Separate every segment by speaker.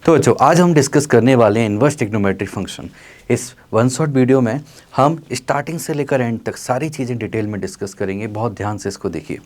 Speaker 1: तो बच्चों आज हम डिस्कस करने वाले हैं इन्वर्स ट्रिग्नोमेट्रिक फंक्शन। इस वन शॉट वीडियो में हम स्टार्टिंग से लेकर एंड तक सारी चीज़ें डिटेल में डिस्कस करेंगे। बहुत ध्यान से इसको देखिए।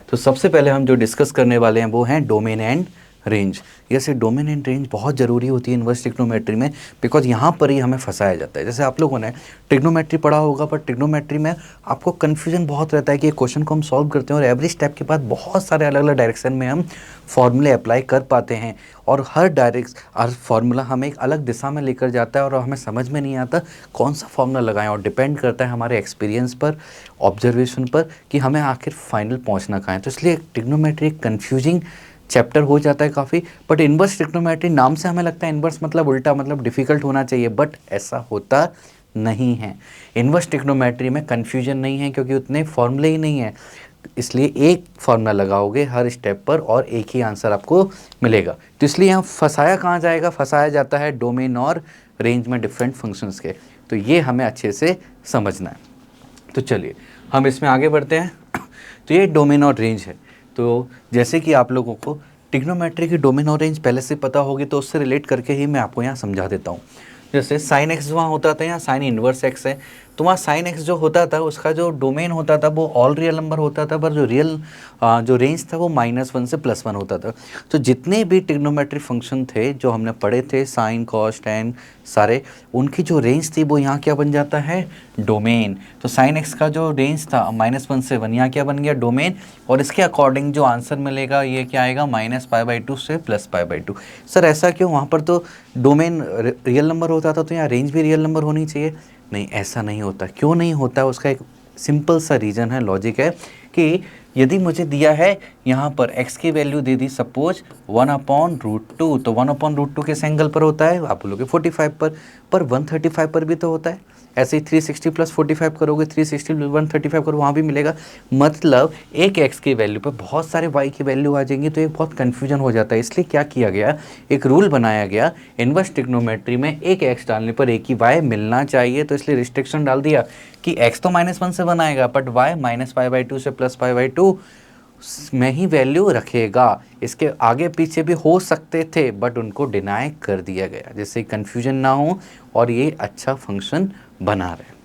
Speaker 1: तो सबसे पहले हम जो डिस्कस करने वाले हैं वो हैं डोमेन एंड रेंज। जैसे डोमेन एंड रेंज बहुत ज़रूरी होती है इन्वर्स ट्रिग्नोमेट्री में, बिकॉज यहाँ पर ही हमें फंसाया जाता है। जैसे आप लोगों ने ट्रिग्नोमेट्री पढ़ा होगा, पर ट्रिग्नोमेट्री में आपको कन्फ्यूजन बहुत रहता है कि क्वेश्चन को हम सॉल्व करते हैं और एवरी स्टेप के बाद बहुत सारे अलग अलग डायरेक्शन में हम फॉर्मूले अप्लाई कर पाते हैं और हर फार्मूला हमें एक अलग दिशा में लेकर जाता है और हमें समझ में नहीं आता कौन सा फार्मूला लगाएं, और डिपेंड करता है हमारे एक्सपीरियंस पर, ऑब्जर्वेशन पर कि हमें आखिर फाइनल पहुंचना कहाँ है। तो इसलिए ट्रिग्नोमेट्री एक कन्फ्यूजिंग चैप्टर हो जाता है काफ़ी। बट इन्वर्स ट्रिग्नोमेट्री नाम से हमें लगता है इन्वर्स मतलब उल्टा, मतलब डिफ़िकल्ट होना चाहिए, बट ऐसा होता नहीं है। इन्वर्स ट्रिग्नोमेट्री में कन्फ्यूजन नहीं है क्योंकि उतने फॉर्मूले ही नहीं है, इसलिए एक फार्मूला लगाओगे हर स्टेप पर और एक ही आंसर आपको मिलेगा। तो इसलिए यहाँ फंसाया कहाँ जाएगा, फंसाया जाता है डोमेन और रेंज में डिफरेंट फंक्शंस के। तो ये हमें अच्छे से समझना है। तो चलिए हम इसमें आगे बढ़ते हैं। तो ये डोमेन और रेंज है। तो जैसे कि आप लोगों को ट्रिग्नोमेट्री की डोमेन और रेंज पहले से पता होगी, तो उससे रिलेट करके ही मैं आपको यहाँ समझा देता हूँ। जैसे साइन एक्स वहाँ होता था, यहाँ साइन इन्वर्स एक्स है। तो वहाँ साइन एक्स जो होता था उसका जो डोमेन होता था वो ऑल रियल नंबर होता था, पर जो रेंज था वो -1 से +1 होता था। तो जितने भी ट्रिग्नोमेट्री फंक्शन थे जो हमने पढ़े थे, साइन कॉस टैन सारे, उनकी जो रेंज थी वो यहाँ क्या बन जाता है, डोमेन। तो साइन एक्स का जो रेंज था -1 से 1, यहाँ क्या बन गया, डोमेन। और इसके अकॉर्डिंग जो आंसर मिलेगा ये क्या आएगा, -π/2 से +π/2। सर ऐसा क्यों, वहाँ पर तो डोमेन रियल नंबर होता था तो यहाँ रेंज भी रियल नंबर होनी चाहिए। नहीं, ऐसा नहीं होता। क्यों नहीं होता, उसका एक सिंपल सा रीज़न है, लॉजिक है कि यदि मुझे दिया है यहाँ पर x की वैल्यू दे दी सपोज 1/√2, तो 1/√2 किस एंगल पर होता है, आप बोलोगे 45 पर 135 पर भी तो होता है। ऐसे ही 360 + 45 करोगे, 360 + 135 करो, वहाँ भी मिलेगा। मतलब एक x की वैल्यू पर बहुत सारे y की वैल्यू आ जाएंगी, तो ये बहुत कन्फ्यूजन हो जाता है। इसलिए क्या किया गया, एक रूल बनाया गया इन्वर्स ट्रिग्नोमेट्री में, एक x डालने पर एक ही y मिलना चाहिए। तो इसलिए रिस्ट्रिक्शन डाल दिया कि x तो -1 से 1 आएगा, बट y -π/2 से +π/2 में ही वैल्यू रखेगा। इसके आगे पीछे भी हो सकते थे बट उनको डिनाई कर दिया गया, जिससे कंफ्यूजन ना हो और ये अच्छा फंक्शन बना रहे।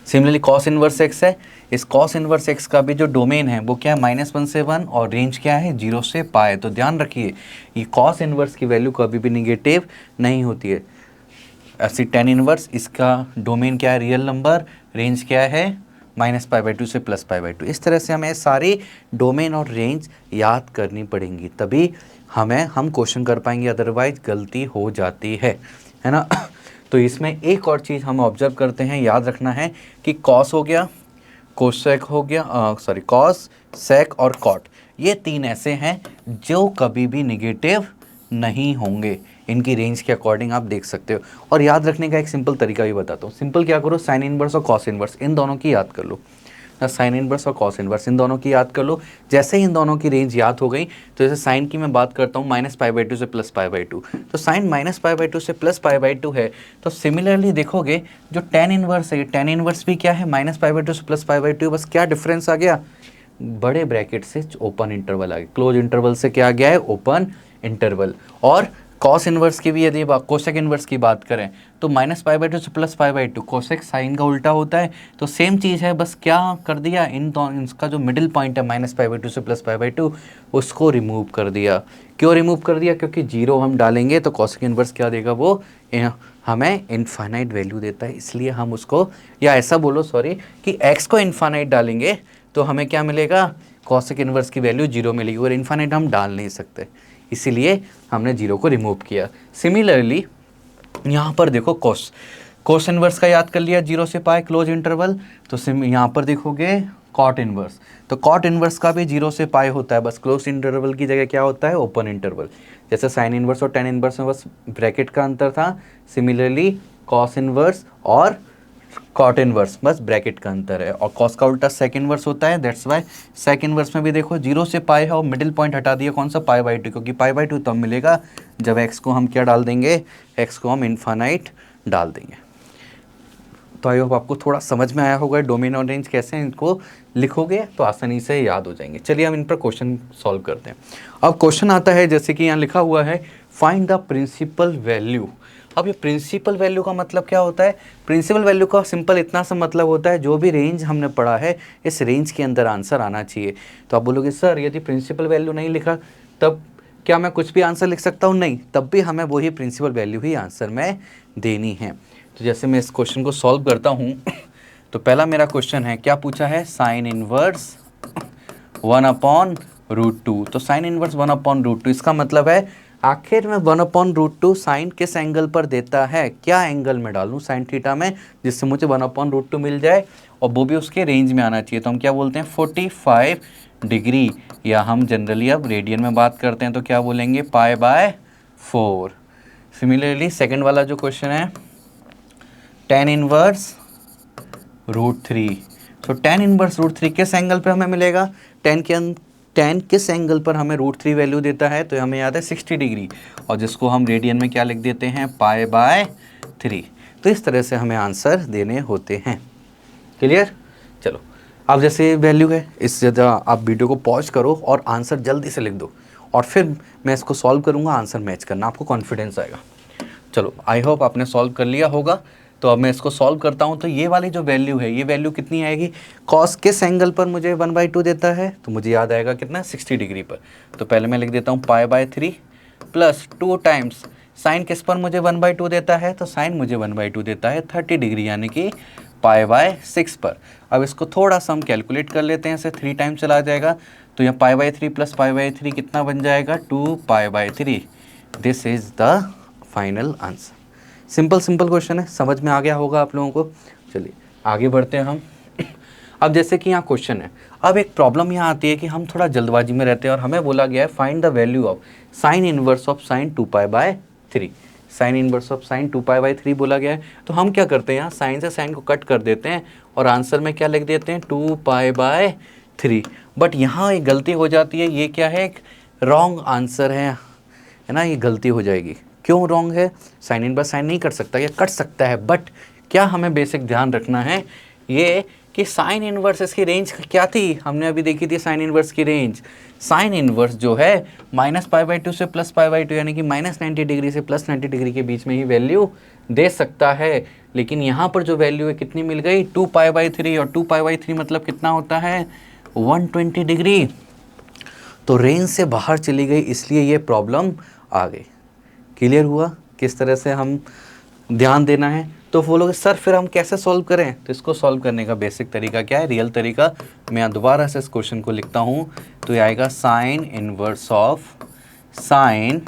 Speaker 1: सिमिलरली कॉस इनवर्स एक्स है। इस कॉस इनवर्स एक्स का भी जो डोमेन है वो क्या है, -1 से 1, और रेंज क्या है, 0 से π। तो ध्यान रखिए ये कॉस इनवर्स की वैल्यू कभी भी निगेटिव नहीं होती है। ऐसी टेन इनवर्स, इसका डोमेन क्या है, रियल नंबर, रेंज क्या है, -π/2 से +π/2। इस तरह से हमें सारी डोमेन और रेंज याद करनी पड़ेंगी, तभी हम क्वेश्चन कर पाएंगे, अदरवाइज गलती हो जाती है ना। तो इसमें एक और चीज़ हम ऑब्जर्व करते हैं, याद रखना है कि कॉस हो गया, कोसेक हो गया, कॉस, सेक और कॉट, ये तीन ऐसे हैं जो कभी भी निगेटिव नहीं होंगे। इनकी रेंज के अकॉर्डिंग आप देख सकते हो। और याद रखने का एक सिंपल तरीका भी बताता हूँ। सिंपल क्या करो, साइन इनवर्स और कॉस इनवर्स इन दोनों की याद कर लो। साइन इनवर्स और कॉस इनवर्स इन दोनों की याद कर लो। जैसे ही इन दोनों की रेंज याद हो गई, तो जैसे साइन की मैं बात करता हूँ -π/2 से +π/2, तो साइन -π/2 से +π/2 है। तो सिमिलरली देखोगे जो टेन इनवर्स है, टेन इनवर्स भी क्या है, -π/2 से +π/2। बस क्या डिफरेंस आ गया, बड़े ब्रैकेट से ओपन इंटरवल आ गया, क्लोज इंटरवल से क्या आ गया है, ओपन इंटरवल। और कॉस इनवर्स की भी यदि कोसेक इनवर्स की बात करें तो -π/2 से +π/2, कोसेक साइन का उल्टा होता है। तो सेम चीज़ है, बस क्या कर दिया, इनका जो मिडिल पॉइंट है -π/2 से +π/2, उसको रिमूव कर दिया। क्यों रिमूव कर दिया, क्योंकि 0 हम डालेंगे तो कोसेक इनवर्स क्या देगा, वो हमें इनफाइनाइट वैल्यू देता है। इसलिए हम उसको, या ऐसा बोलो सॉरी, कि x को इनफाइनाइट डालेंगे तो हमें क्या मिलेगा, कोसेक इनवर्स की वैल्यू 0 मिलेगी, और इनफाइनाइट हम डाल नहीं सकते, इसीलिए हमने 0 को रिमूव किया। सिमिलरली यहाँ पर देखो कोस इनवर्स का याद कर लिया, 0 से π क्लोज इंटरवल। तो यहाँ पर देखोगे कॉट इनवर्स, तो कॉट इनवर्स का भी 0 से π होता है, बस क्लोज इंटरवल की जगह क्या होता है, ओपन इंटरवल। जैसे साइन इनवर्स और टेन इनवर्स में बस ब्रैकेट का अंतर था, सिमिलरली कॉस इनवर्स और कॉट इनवर्स बस ब्रैकेट का अंतर है। और कॉस का उल्टा सेक इनवर्स होता है, दैट्स वाई सेक इनवर्स में भी देखो 0 से π है और मिडिल पॉइंट हटा दिया, कौन सा, π/2, क्योंकि π/2 तब मिलेगा जब x को हम क्या डाल देंगे, x को हम इनफाइनाइट डाल देंगे। तो आई होप आपको थोड़ा समझ में आया होगा डोमेन और रेंज कैसे इनको लिखोगे तो आसानी से याद हो जाएंगे। चलिए हम इन पर क्वेश्चन सॉल्व करते हैं। अब क्वेश्चन आता है जैसे कि यहाँ लिखा हुआ है फाइंड द प्रिंसिपल वैल्यू। अब ये प्रिंसिपल वैल्यू का मतलब क्या होता है? प्रिंसिपल वैल्यू का सिंपल इतना सा मतलब होता है जो भी रेंज हमने पढ़ा है इस रेंज के अंदर आंसर आना चाहिए। तो आप बोलोगे सर यदि प्रिंसिपल वैल्यू नहीं लिखा तब क्या मैं कुछ भी आंसर लिख सकता हूँ? नहीं, तब भी हमें वही प्रिंसिपल वैल्यू ही आंसर में देनी है। तो जैसे मैं इस क्वेश्चन को सॉल्व करता हूँ तो पहला मेरा क्वेश्चन है, क्या पूछा है? Sine inverse 1/√2। तो साइन इनवर्स 1/√2 इसका मतलब है आखिर में 1/√2 साइन किस एंगल पर देता है, क्या एंगल में डालूं साइन थीटा में जिससे मुझे 1/√2 मिल जाए और वो भी उसके रेंज में आना चाहिए। तो हम क्या बोलते हैं? 45 डिग्री, या हम जनरली अब रेडियन में बात करते हैं तो क्या बोलेंगे? π/4। सिमिलरली सेकंड वाला जो क्वेश्चन है tan इनवर्स √3। तो tan इनवर्स √3 किस एंगल पे हमें मिलेगा? tan किस एंगल पर हमें √3 वैल्यू देता है? तो हमें याद है 60 डिग्री, और जिसको हम रेडियन में क्या लिख देते हैं? π/3। तो इस तरह से हमें आंसर देने होते हैं। क्लियर? चलो अब जैसे वैल्यू है इस जगह आप वीडियो को पॉज करो और आंसर जल्दी से लिख दो, और फिर मैं इसको सॉल्व करूँगा, आंसर मैच करना, आपको कॉन्फिडेंस आएगा। चलो आई होप आपने सॉल्व कर लिया होगा। तो अब मैं इसको सॉल्व करता हूँ। तो ये वाली जो वैल्यू है ये वैल्यू कितनी आएगी? कॉस किस एंगल पर मुझे 1/2 देता है? तो मुझे याद आएगा कितना? 60 डिग्री पर। तो पहले मैं लिख देता हूँ π/3 प्लस 2 टाइम्स साइन किस पर मुझे 1/2 देता है? तो साइन मुझे 1/2 देता है 30 डिग्री, यानी कि π/6 पर। अब इसको थोड़ा सा हम कैलकुलेट कर लेते हैं, इसे 3 टाइम चला जाएगा तो यह π/3 प्लस π/3 कितना बन जाएगा? 2π/3। This is the final answer. Simple question है, समझ में आ गया होगा आप लोगों को। चलिए आगे बढ़ते हैं हम। अब जैसे कि यहाँ क्वेश्चन है, अब एक प्रॉब्लम यहाँ आती है कि हम थोड़ा जल्दबाजी में रहते हैं और हमें बोला गया है find the value of sine inverse of sine 2π/3। Sine inverse of sine 2π/3 बोला गया है। तो हम क्या करते हैं, यहाँ साइन से साइन को कट कर देते हैं और आंसर में क्या लिख देते हैं? 2π/3। बट यहाँ एक गलती हो जाती है, ये क्या है? एक रॉन्ग आंसर है ना, ये गलती हो जाएगी। क्यों रॉन्ग है? साइन इनवर्स साइन नहीं कट सकता, ये कट सकता है, बट क्या हमें बेसिक ध्यान रखना है ये कि साइन इनवर्स इसकी रेंज क्या थी? हमने अभी देखी थी साइन इनवर्स की रेंज। साइन इनवर्स जो है -π/2 से +π/2 यानी कि -90 डिग्री से +90 डिग्री के बीच में ही वैल्यू दे सकता है। लेकिन यहाँ पर जो वैल्यू है कितनी मिल गई? 2π/3, और 2π/3 मतलब कितना होता है? 120 डिग्री। तो रेंज से बाहर चली गई, इसलिए ये प्रॉब्लम आ गई। क्लियर हुआ किस तरह से हम ध्यान देना है? तो बोलोगे सर फिर हम कैसे सॉल्व करें? तो इसको सॉल्व करने का बेसिक तरीका क्या है, रियल तरीका? मैं दोबारा से इस क्वेश्चन को लिखता हूँ। तो ये आएगा साइन इनवर्स ऑफ साइन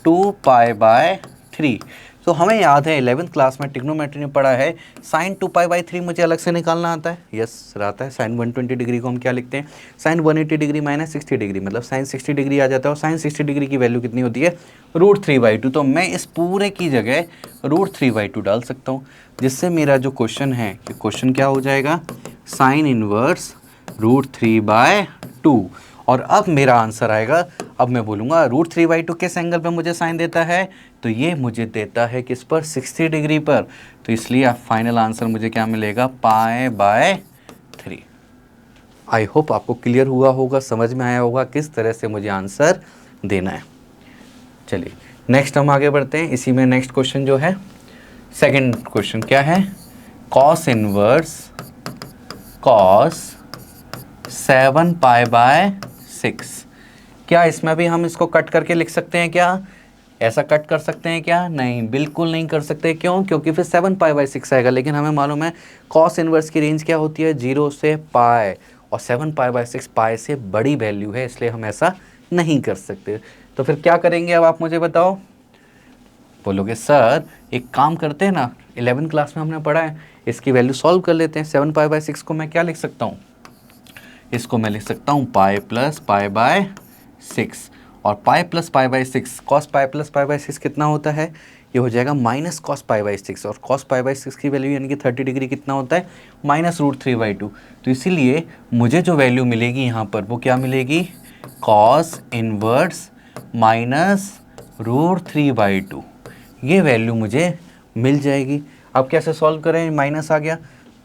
Speaker 1: 2π/3। तो हमें याद है 11th क्लास में ट्रिग्नोमेट्री में पढ़ा है, साइन 2π/3 मुझे अलग से निकालना आता है। यस आता है। साइन 120 डिग्री को हम क्या लिखते हैं? साइन 180 डिग्री माइनस 60 डिग्री, मतलब साइन 60 डिग्री आ जाता है। और साइन 60 डिग्री की वैल्यू कितनी होती है? √3/2। तो मैं इस पूरे की जगह √3/2 डाल सकता हूँ, जिससे मेरा जो क्वेश्चन है कि क्वेश्चन क्या हो जाएगा? Sine inverse √3/2। और अब मेरा आंसर आएगा, अब मैं बोलूँगा √3/2 किस एंगल पे मुझे साइन देता है? तो ये मुझे देता है किस पर? 60 डिग्री पर। तो इसलिए फाइनल आंसर मुझे क्या मिलेगा? π/3। आई होप आपको क्लियर हुआ होगा, समझ में आया होगा किस तरह से मुझे आंसर देना है। चलिए नेक्स्ट हम आगे बढ़ते हैं। इसी में नेक्स्ट क्वेश्चन जो है, सेकेंड क्वेश्चन क्या है? Cos inverse cos 7π/6। क्या इसमें भी हम इसको कट करके लिख सकते हैं क्या? ऐसा कट कर सकते हैं क्या? नहीं, बिल्कुल नहीं कर सकते। क्यों? क्योंकि फिर 7π/6 आएगा। लेकिन हमें मालूम है कॉस इनवर्स की रेंज क्या होती है? 0 से π, और 7π/6 π से बड़ी वैल्यू है, इसलिए हम ऐसा नहीं कर सकते। तो फिर क्या करेंगे अब आप मुझे बताओ? बोलोगे सर एक काम करते हैं ना, 11th क्लास में हमने पढ़ा है, इसकी वैल्यू सॉल्व कर लेते हैं। 7π/6 को मैं क्या लिख सकता हूँ? इसको मैं लिख सकता हूँ π + π/6, और π + π/6 cos π + π/6 कितना होता है? ये हो जाएगा -cos π/6, और cos π/6 की वैल्यू यानी कि 30 डिग्री कितना होता है? -√3/2। तो इसीलिए मुझे जो वैल्यू मिलेगी यहाँ पर वो क्या मिलेगी? cos इनवर्स -√3/2, ये वैल्यू मुझे मिल जाएगी। अब कैसे सॉल्व करें? माइनस आ गया,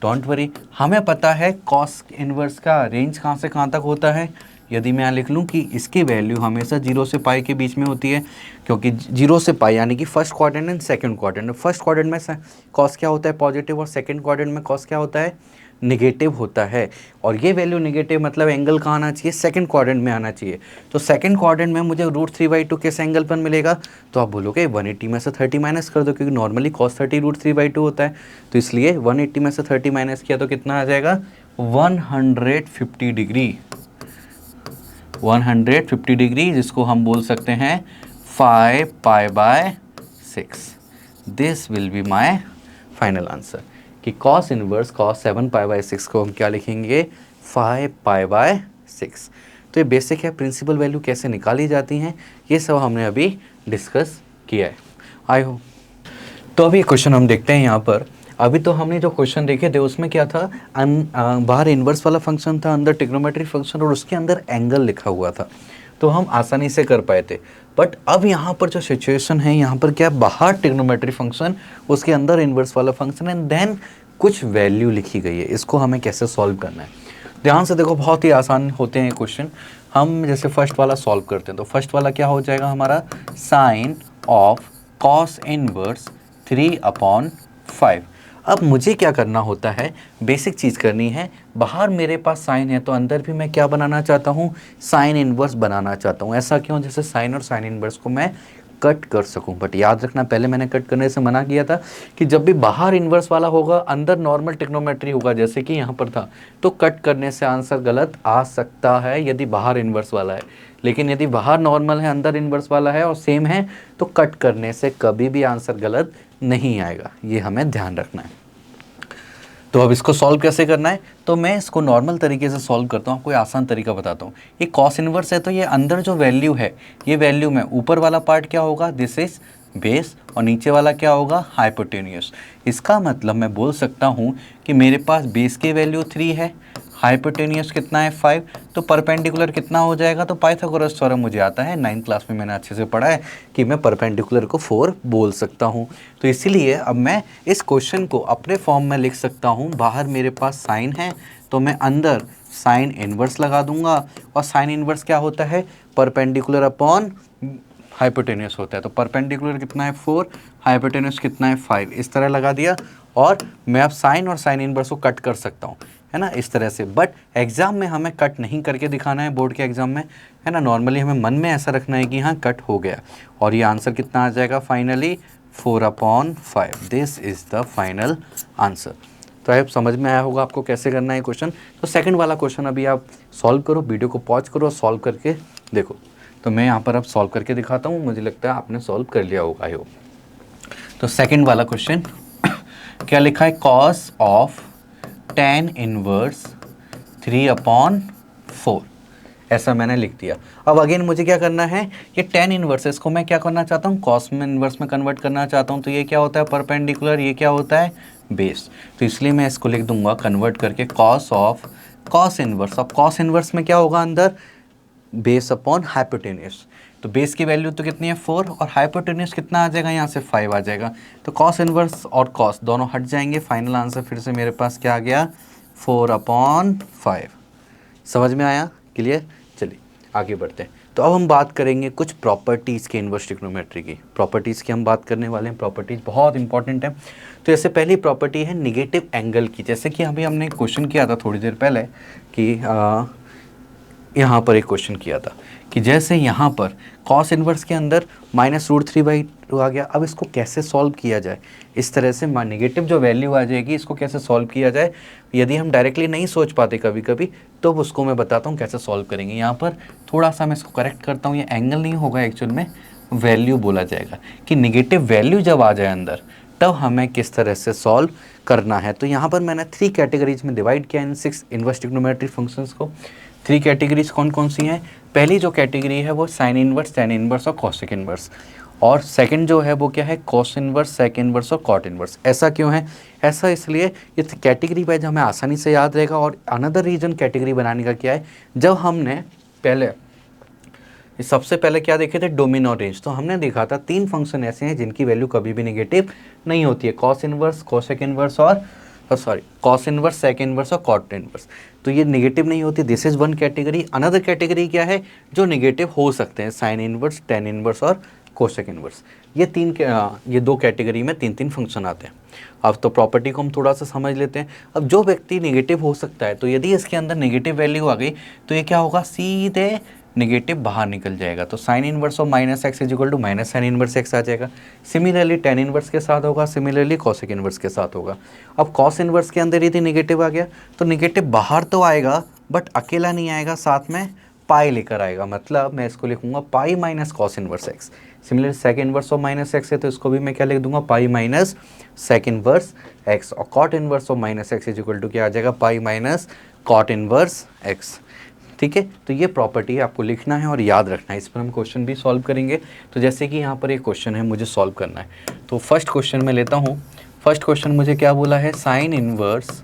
Speaker 1: डोंट वरी, हमें पता है कॉस इनवर्स का रेंज कहाँ से कहाँ तक होता है? यदि मैं यहाँ लिख लूँ कि इसकी वैल्यू हमेशा 0 से पाई के बीच में होती है, क्योंकि 0 से पाई यानी कि first quadrant and second quadrant, first quadrant में कॉस क्या होता है पॉजिटिव और सेकंड क्वाड्रेंट में कॉस क्या होता है नेगेटिव होता है। और ये वैल्यू नेगेटिव मतलब एंगल कहाँ आना चाहिए, सेकंड क्वाड्रेंट में आना चाहिए। तो सेकंड क्वाड्रेंट में मुझे √3/2 किस एंगल पर मिलेगा, तो आप बोलोगे 180 में से 30 माइनस कर दो, क्योंकि नॉर्मली cos 30 √3/2 होता है। तो इसलिए 180 में से 30 माइनस किया तो कितना आ जाएगा 150 डिग्री, 150 डिग्री, जिसको हम बोल सकते हैं 5π/6। This will be my final answer कि cos इनवर्स cos 7π/6 को हम क्या लिखेंगे 5π/6। तो ये बेसिक है, प्रिंसिपल वैल्यू कैसे निकाली जाती हैं ये सब हमने अभी डिस्कस किया है, आई होप। तो अभी क्वेश्चन हम देखते हैं यहाँ पर। अभी तो हमने जो क्वेश्चन देखे थे उसमें क्या था, बाहर इन्वर्स वाला फंक्शन था, अंदर ट्रिग्नोमेट्रिक फंक्शन और उसके अंदर एंगल लिखा हुआ था, तो हम आसानी से कर पाए थे। बट अब यहाँ पर जो सिचुएशन है, यहाँ पर क्या बाहर ट्रिग्नोमेट्रिक फंक्शन, उसके अंदर इन्वर्स वाला फंक्शन एंड देन कुछ वैल्यू लिखी गई है, इसको हमें कैसे सॉल्व करना है। ध्यान से देखो, बहुत ही आसान होते हैं क्वेश्चन। हम जैसे फर्स्ट वाला सॉल्व करते हैं तो फर्स्ट वाला क्या हो जाएगा हमारा, साइन ऑफ कॉस इनवर्स 3/5। अब मुझे क्या करना होता है, बेसिक चीज़ करनी है। बाहर मेरे पास साइन है तो अंदर भी मैं क्या बनाना चाहता हूँ, साइन इनवर्स बनाना चाहता हूँ। ऐसा क्यों, जैसे साइन और साइन इनवर्स को मैं कट कर सकूं। बट याद रखना, पहले मैंने कट करने से मना किया था कि जब भी बाहर इन्वर्स वाला होगा अंदर नॉर्मल ट्रिग्नोमेट्री होगा, जैसे कि यहाँ पर था, तो कट करने से आंसर गलत आ सकता है यदि बाहर इन्वर्स वाला है। लेकिन यदि बाहर नॉर्मल है अंदर इन्वर्स वाला है और सेम है, तो कट करने से कभी भी आंसर गलत नहीं आएगा, ये हमें ध्यान रखना है। तो अब इसको सॉल्व कैसे करना है, तो मैं इसको नॉर्मल तरीके से सॉल्व करता हूँ, कोई आसान तरीका बताता हूँ। ये कॉस इनवर्स है तो ये अंदर जो वैल्यू है, ये वैल्यू में ऊपर वाला पार्ट क्या होगा, दिस इज बेस, और नीचे वाला क्या होगा हाइपोटेन्यूस। इसका मतलब मैं बोल सकता हूँ कि मेरे पास बेस की वैल्यू 3 है, हाइपोटेन्यूस कितना है 5, तो परपेंडिकुलर कितना हो जाएगा, तो पाइथागोरस थ्योरम मुझे आता है, 9th क्लास में मैंने अच्छे से पढ़ा है कि मैं परपेंडिकुलर को 4 बोल सकता हूँ। तो इसीलिए अब मैं इस क्वेश्चन को अपने फॉर्म में लिख सकता हूँ। बाहर मेरे पास साइन है तो मैं अंदर साइन इनवर्स लगा दूंगा, और साइन इनवर्स क्या होता है, परपेंडिकुलर अपॉन हाइपोटेन्यूस होता है। तो परपेंडिकुलर कितना है 4, हाइपोटेन्यूस कितना है 5, इस तरह लगा दिया। और मैं अब साइन और साइन इनवर्स को कट कर सकता हूँ, है ना, इस तरह से। बट एग्जाम में हमें कट नहीं करके दिखाना है, बोर्ड के एग्जाम में, है ना। नॉर्मली हमें मन में ऐसा रखना है कि हाँ कट हो गया, और ये आंसर कितना आ जाएगा finally 4/5। This is the final answer. तो आई समझ में आया होगा आपको कैसे करना है क्वेश्चन। तो सेकंड वाला क्वेश्चन अभी आप सॉल्व करो, वीडियो को पॉज करो और सॉल्व करके देखो। तो मैं यहाँ पर अब सॉल्व करके दिखाता हूँ, मुझे लगता है आपने सॉल्व कर लिया होगा, आई होप। तो सेकंड वाला क्वेश्चन क्या लिखा है, कॉस ऑफ tan इनवर्स 3/4, ऐसा मैंने लिख दिया। अब अगेन मुझे क्या करना है, ये tan इनवर्स है, इसको मैं क्या करना चाहता हूँ, कॉस में इनवर्स में कन्वर्ट करना चाहता हूँ। तो ये क्या होता है परपेंडिकुलर, ये क्या होता है बेस, तो इसलिए मैं इसको लिख दूंगा कन्वर्ट करके कॉस ऑफ कॉस इनवर्स। अब कॉस इनवर्स में क्या होगा अंदर, बेस अपॉन हाइपोटेन्यूस। तो बेस की वैल्यू तो कितनी है 4, और हाइपोटेन्यूस कितना आ जाएगा, यहाँ से 5 आ जाएगा। तो कॉस इनवर्स और कॉस दोनों हट जाएंगे। फाइनल आंसर फिर से मेरे पास क्या आ गया 4/5। समझ में आया, क्लियर। चलिए आगे बढ़ते हैं। तो अब हम बात करेंगे कुछ प्रॉपर्टीज़ के इन्वर्स ट्रिग्नोमेट्री की। प्रॉपर्टीज़ की हम बात करने वाले हैं, प्रॉपर्टीज़ बहुत इंपॉर्टेंट है। तो जैसे पहली प्रॉपर्टी है निगेटिव एंगल की। जैसे कि अभी हमने क्वेश्चन किया था थोड़ी देर पहले कि यहाँ पर एक क्वेश्चन किया था कि जैसे यहाँ पर कॉस इनवर्स के अंदर -√3/2 आ गया। अब इसको कैसे सॉल्व किया जाए, इस तरह से नेगेटिव जो वैल्यू आ जाएगी इसको कैसे सॉल्व किया जाए। यदि हम डायरेक्टली नहीं सोच पाते कभी कभी, तो उसको मैं बताता हूँ कैसे सॉल्व करेंगे। यहाँ पर थोड़ा सा मैं इसको करेक्ट करता हूँ, ये एंगल नहीं होगा एक्चुअल में, वैल्यू बोला जाएगा कि निगेटिव वैल्यू जब आ जाए अंदर तब हमें किस तरह से सॉल्व करना है। तो यहाँ पर मैंने 3 कैटेगरीज में डिवाइड किया इन 6 इन्वर्स ट्रिग्नोमेट्रिक फंक्शंस को। 3 कैटेगरीज कौन कौन सी हैं, पहली जो कैटेगरी है वो साइन इनवर्स, टैन इनवर्स और कॉसेक इनवर्स, और सेकंड जो है वो क्या है कॉस इनवर्स, सेक इनवर्स और कॉट इनवर्स। ऐसा क्यों है, ऐसा इसलिए ये कैटेगरी वाइज हमें आसानी से याद रहेगा। और अनदर रीजन कैटेगरी बनाने का क्या है, जब हमने पहले सबसे पहले क्या देखे थे डोमेन और रेंज, तो हमने देखा था 3 फंक्शन ऐसे हैं जिनकी वैल्यू कभी भी नेगेटिव नहीं होती है, कॉस इनवर्स, कोसेक इनवर्स और sorry cos inverse, sec inverse और कॉट इनवर्स, तो ये नेगेटिव नहीं होती। This is one category. Another category क्या है जो नेगेटिव हो सकते हैं, साइन इनवर्स, टेन इनवर्स और कोसेक इनवर्स। ये दो कैटेगरी में तीन तीन फंक्शन आते हैं। अब तो प्रॉपर्टी को हम थोड़ा सा समझ लेते हैं। अब जो व्यक्ति नेगेटिव हो सकता है, तो यदि इसके अंदर नेगेटिव वैल्यू आ गई तो ये क्या होगा, सीधे नेगेटिव बाहर निकल जाएगा। तो sine inverse of minus x is equal to minus sine inverse x आ जाएगा। सिमिलरली टेन इनवर्स के साथ होगा, सिमिलरली कॉसेक इनवर्स के साथ होगा। अब कॉस इनवर्स के अंदर यदि नेगेटिव आ गया तो नेगेटिव बाहर तो आएगा बट अकेला नहीं आएगा, साथ में पाई लेकर आएगा। मतलब मैं इसको लिखूंगा pi minus cos inverse x. Similarly sec inverse of minus x है तो इसको भी मैं क्या लिख दूंगा, pi minus sec inverse x. और cot inverse of minus x is equal to क्या आ जाएगा, pi minus cot inverse x. ठीक है, तो ये प्रॉपर्टी आपको लिखना है और याद रखना है। इस पर हम क्वेश्चन भी सॉल्व करेंगे। तो जैसे कि यहाँ पर एक क्वेश्चन है, मुझे सॉल्व करना है। तो फर्स्ट क्वेश्चन मैं लेता हूँ। फर्स्ट क्वेश्चन मुझे क्या बोला है, साइन इनवर्स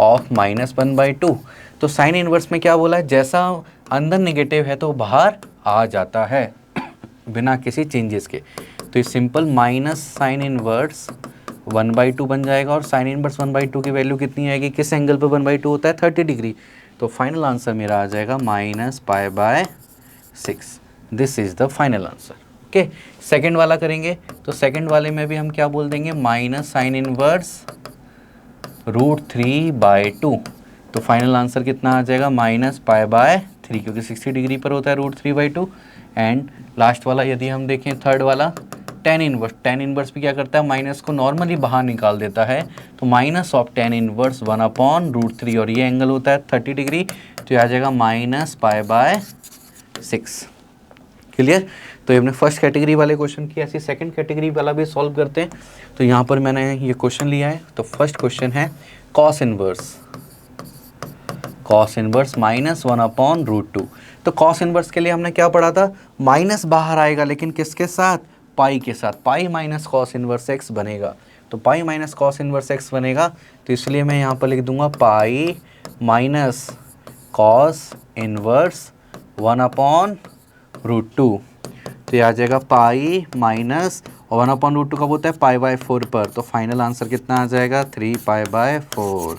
Speaker 1: ऑफ -1/2। तो साइन इनवर्स में क्या बोला है, जैसा अंदर नेगेटिव है तो बाहर आ जाता है बिना किसी चेंजेस के। तो ये सिंपल माइनस साइन इनवर्स 1/2 बन जाएगा। और साइन इनवर्स 1/2 की वैल्यू कितनी आएगी, किस एंगल पर 1/2 होता है, 30 डिग्री। तो फाइनल आंसर मेरा आ जाएगा -π/6। This is the final answer. Okay, second वाला करेंगे। तो सेकेंड वाले में भी हम क्या बोल देंगे, माइनस साइन इनवर्स √3/2। तो फाइनल आंसर कितना आ जाएगा, -π/3, क्योंकि 60 डिग्री पर होता है √3/2। एंड लास्ट वाला यदि हम देखें, थर्ड वाला टेन इनवर्स। टेन इनवर्स भी क्या करता है, माइनस को नॉर्मली बाहर निकाल देता है। तो माइनस ऑफ टेन इनवर्स 1/√3, और ये एंगल होता है 30 डिग्री। तो ये आ जाएगा -π/6। क्लियर। तो ये हमने फर्स्ट कैटेगरी वाले क्वेश्चन की। ऐसे सेकंड कैटेगरी वाला भी सॉल्व करते हैं। तो यहाँ पर मैंने ये क्वेश्चन लिया है। तो फर्स्ट क्वेश्चन है कॉस इनवर्स -1/√2। तो कॉस इनवर्स के लिए हमने क्या पढ़ा था, माइनस बाहर आएगा लेकिन किसके साथ, पाई के साथ। पाई माइनस कॉस इनवर्स एक्स बनेगा। तो पाई माइनस कॉस इनवर्स एक्स बनेगा। तो इसलिए मैं यहाँ पर लिख दूंगा पाई माइनस कॉस इनवर्स 1/√2। तो ये आ जाएगा पाई माइनस 1/√2 कब होता है, π/4 पर। तो फाइनल आंसर कितना आ जाएगा, 3π/4।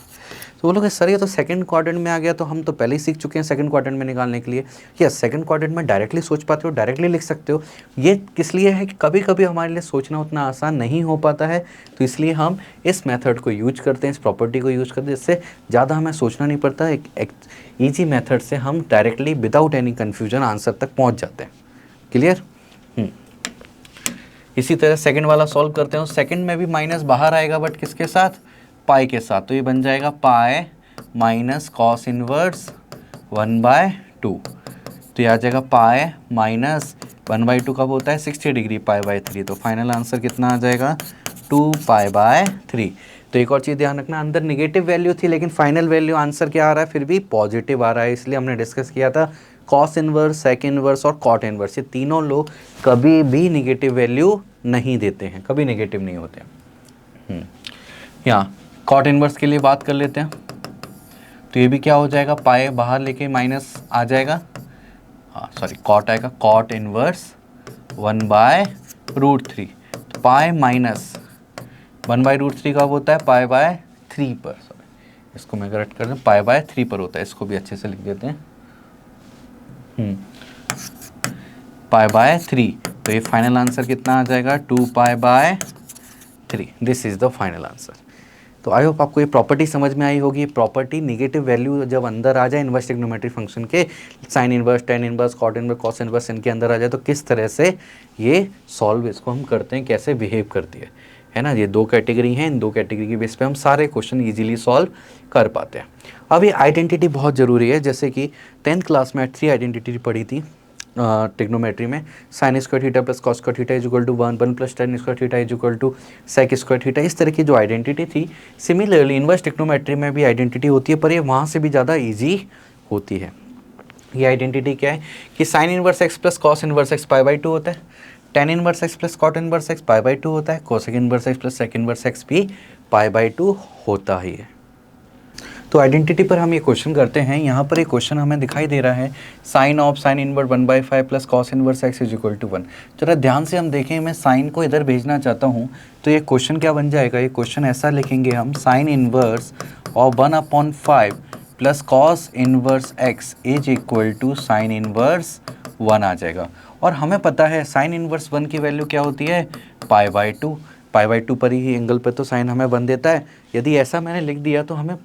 Speaker 1: तो बोलोगे सर ये तो सेकंड क्वाड्रेंट में आ गया, तो हम तो पहले ही सीख चुके हैं सेकंड क्वाड्रेंट में निकालने के लिए। या सेकंड क्वाड्रेंट में डायरेक्टली सोच पाते हो, डायरेक्टली लिख सकते हो। ये किस लिए है कि कभी कभी हमारे लिए सोचना उतना आसान नहीं हो पाता है, तो इसलिए हम इस मेथड को यूज करते हैं, इस प्रॉपर्टी को यूज करते हैं, जिससे ज़्यादा हमें सोचना नहीं पड़ता। एक ईजी मेथड से हम directly without any confusion answer तक पहुँच जाते हैं। क्लियर। इसी तरह सेकंड वाला सॉल्व करते हैं। सेकंड में भी माइनस बाहर आएगा बट किसके साथ, पाई के साथ। तो ये बन जाएगा पाई माइनस कॉस इनवर्स 1/2। तो ये आ जाएगा पाई माइनस 1/2 कब होता है, 60 डिग्री, π/3। तो फाइनल आंसर कितना आ जाएगा, 2π/3। तो एक और चीज़ ध्यान रखना, अंदर नेगेटिव वैल्यू थी लेकिन फाइनल वैल्यू आंसर क्या आ रहा है, फिर भी पॉजिटिव आ रहा है। इसलिए हमने डिस्कस किया था कॉस इनवर्स, सेक इनवर्स और कॉट इनवर्स, ये तीनों लोग कभी भी नेगेटिव वैल्यू नहीं देते हैं, कभी नेगेटिव नहीं होते हैं। यहाँ कॉट इनवर्स के लिए बात कर लेते हैं। तो ये भी क्या हो जाएगा, पाए बाहर लेके माइनस आ जाएगा, सॉरी कॉट आएगा, कॉट इनवर्स 1/√3। तो पाए माइनस 1/√3 कब होता है, π/3 पर। सॉरी इसको मैं करेक्ट कर दूँ, π/3 पर होता है। इसको भी अच्छे से लिख देते हैं, π/3। तो ये फाइनल आंसर कितना आ जाएगा, 2π/3। This is the final answer. तो आई होप आपको ये प्रॉपर्टी समझ में आई होगी। प्रॉपर्टी नेगेटिव वैल्यू जब अंदर आ जाए इन्वर्स ट्रिग्नोमेट्रिक फंक्शन के, sine inverse, tan inverse, cot inverse, cos inverse, इनके अंदर आ जाए तो किस तरह से ये सॉल्व इसको हम करते हैं, कैसे बिहेव करती है ना। ये दो कैटेगरी हैं, इन दो कैटेगरी के बेस पे हम सारे क्वेश्चन इजीली सॉल्व कर पाते हैं। अब ये आइडेंटिटी बहुत ज़रूरी है। जैसे कि 10th क्लास में 3 आइडेंटिटी पढ़ी थी ट्रिग्नोमेट्री में, sine square theta plus cos square theta is equal to 1 plus tan square theta is equal to sec square theta. इस तरह की जो आइडेंटिटी थी, सिमिलरली इन्वर्स ट्रिग्नोमेट्री में भी आइडेंटिटी होती है, पर ये वहाँ से भी ज़्यादा ईजी होती है। ये आइडेंटिटी क्या है कि sine inverse x plus cos inverse x π/2 होता है, tan inverse x plus cot inverse x π/2 होता है, cosec inverse x plus sec inverse x भी π/2 होता ही है। तो तो आइडेंटिटी पर हम ये क्वेश्चन करते हैं। यहाँ पर एक क्वेश्चन हमें दिखाई दे रहा है, sine of sine inverse 1/5 plus cos inverse x is equal to 1। जरा ध्यान से हम देखें, मैं साइन को इधर भेजना चाहता हूँ, तो ये क्वेश्चन क्या बन जाएगा, ये क्वेश्चन ऐसा लिखेंगे हम, sine inverse of 1/5 plus cos inverse x is equal to sine inverse 1 आ जाएगा। और हमें पता है साइन इनवर्स 1 की वैल्यू क्या होती है, π/2। π/2 पर ही एंगल पे तो साइन हमें 1 देता है। यदि ऐसा मैंने लिख दिया तो हमें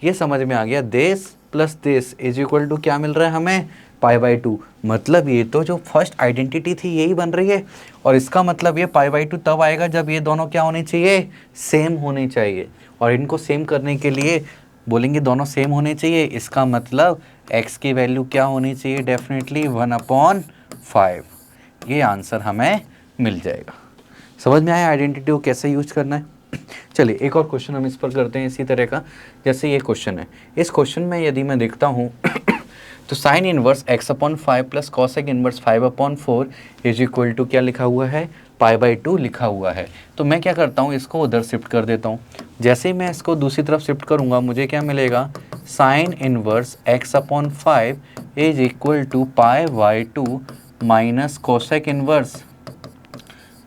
Speaker 1: ये समझ में आ गया, देश प्लस देश इज इक्वल टू क्या मिल रहा है हमें, π/2। मतलब ये तो जो फर्स्ट आइडेंटिटी थी यही बन रही है, और इसका मतलब ये π/2 तब आएगा जब ये दोनों क्या होने चाहिए, सेम होने चाहिए। और इनको सेम करने के लिए बोलेंगे दोनों सेम होने चाहिए, इसका मतलब x की वैल्यू क्या होनी चाहिए, डेफिनेटली 1/5। ये आंसर हमें मिल जाएगा। समझ में आया आइडेंटिटी को कैसे यूज करना है। चलिए एक और क्वेश्चन हम इस पर करते हैं इसी तरह का, जैसे ये क्वेश्चन है। इस क्वेश्चन में यदि मैं देखता हूँ तो sine inverse x/5 plus cosec inverse 5/4 is equal to क्या लिखा हुआ है, π/2 लिखा हुआ है। तो मैं क्या करता हूँ, इसको उधर शिफ्ट कर देता हूँ। जैसे ही मैं इसको दूसरी तरफ शिफ्ट करूँगा मुझे क्या मिलेगा, sine inverse x/5 is equal to π/2 minus cosec inverse